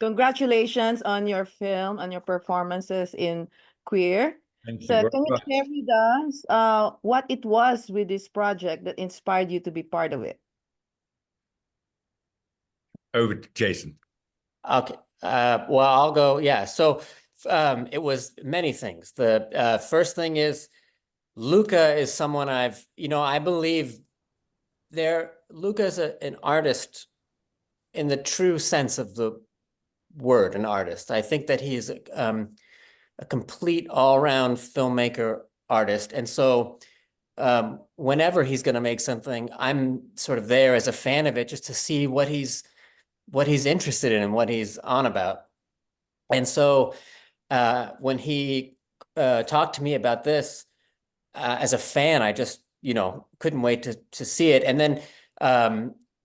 Congratulations on your film and your performances in Queer. Thank you So very can you much. share with us what it was with this project that inspired you to be part of it? Over to Jason. Okay. Well, I'll go. Yeah. So it was many things. The first thing is Luca is someone I believe Luca is an artist in the true sense of the word, an artist. I think that he's a complete all-around filmmaker artist. And so whenever he's going to make something, I'm sort of there as a fan of it just to see what he's interested in and what he's on about. And so when he talked to me about this, as a fan, I just, couldn't wait to see it. And then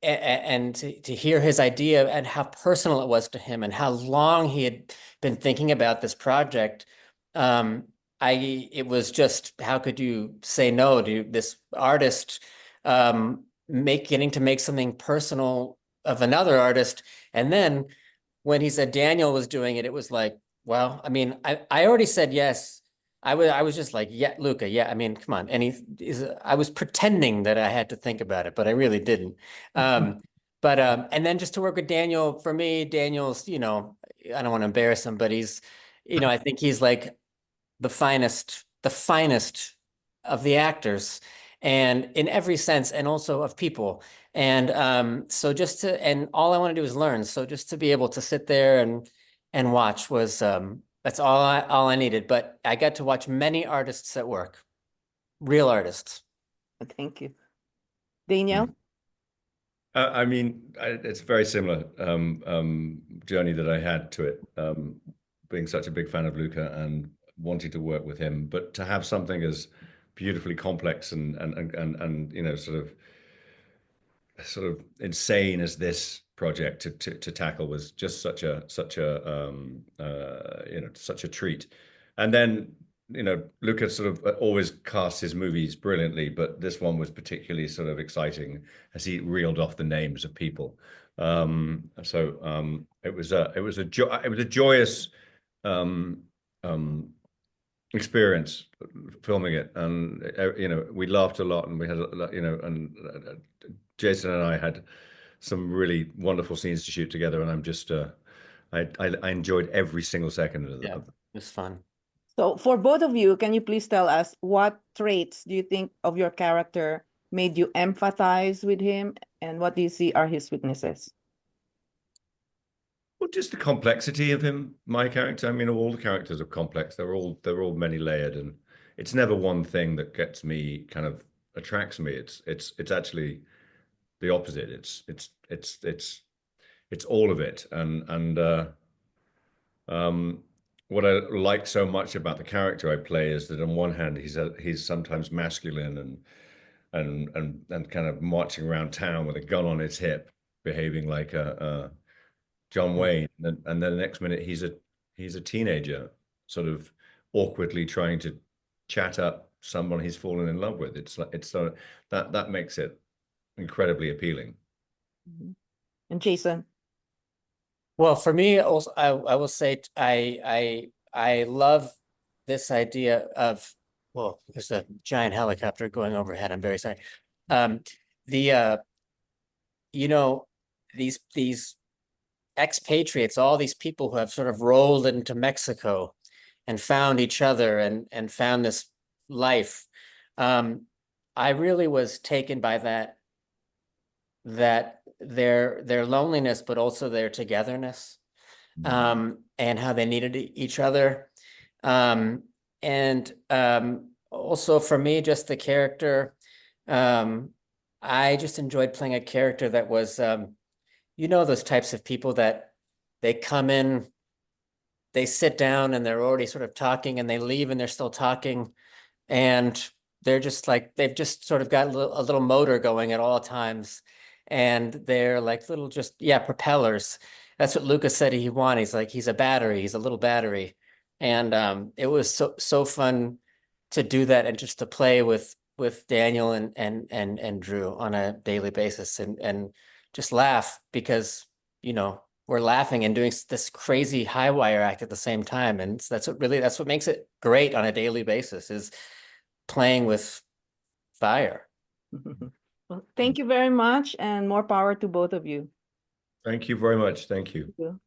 and to hear his idea and how personal it was to him and how long he had been thinking about this project. It was just, how could you say no to this artist getting to make something personal of another artist? And then when he said Daniel was doing it, it was like, well, I mean, I already said yes. I was just like, yeah, Luca, yeah. I mean, come on. And I was pretending that I had to think about it, but I really didn't. And then just to work with Daniel, for me, Daniel's, I don't want to embarrass him, but he's, I think he's like the finest of the actors, and in every sense, and also of people. And so and all I want to do is learn. So just to be able to sit there and watch was that's all I needed. But I got to watch many artists at work, real artists. Thank you. Daniel? I mean, it's a very similar journey that I had to it, being such a big fan of Luca and wanting to work with him, but to have something as beautifully complex and sort of insane as this project to tackle was just such a such a treat. And then Lucas sort of always casts his movies brilliantly, but this one was particularly sort of exciting as he reeled off the names of people. It was a joyous experience filming it, and we laughed a lot, and we had Jason and I had some really wonderful scenes to shoot together, and I'm just I enjoyed every single second of it. Yeah, it was fun. So for both of you, can you please tell us what traits do you think of your character made you empathize with him, and what do you see are his weaknesses? Well, just the complexity of him, my character. I mean, all the characters are complex. They're all many layered, and it's never one thing that gets me kind of attracts me. It's actually the opposite. It's all of it. What I like so much about the character I play is that on one hand he's sometimes masculine and kind of marching around town with a gun on his hip, behaving like a John Wayne, and then the next minute he's a teenager, sort of awkwardly trying to chat up someone he's fallen in love with. That makes it incredibly appealing. And Jason? Well, for me, also, I will say I love this idea of, well, there's a giant helicopter going overhead. I'm very sorry. These expatriates, all these people who have sort of rolled into Mexico and found each other and found this life. I really was taken by that their loneliness, but also their togetherness, and how they needed each other. Also for me, just the character, I just enjoyed playing a character that was, those types of people that they come in, they sit down and they're already sort of talking, and they leave and they're still talking. And they're just like, they've just sort of got a little motor going at all times. And they're like little propellers. That's what Lucas said he wanted. He's like, he's a battery, he's a little battery. And it was so fun to do that and just to play with Daniel and Drew on a daily basis and just laugh because, we're laughing and doing this crazy high wire act at the same time. And that's what makes it great on a daily basis, is playing with fire. Well, thank you very much, and more power to both of you. Thank you very much. Thank you. Thank you.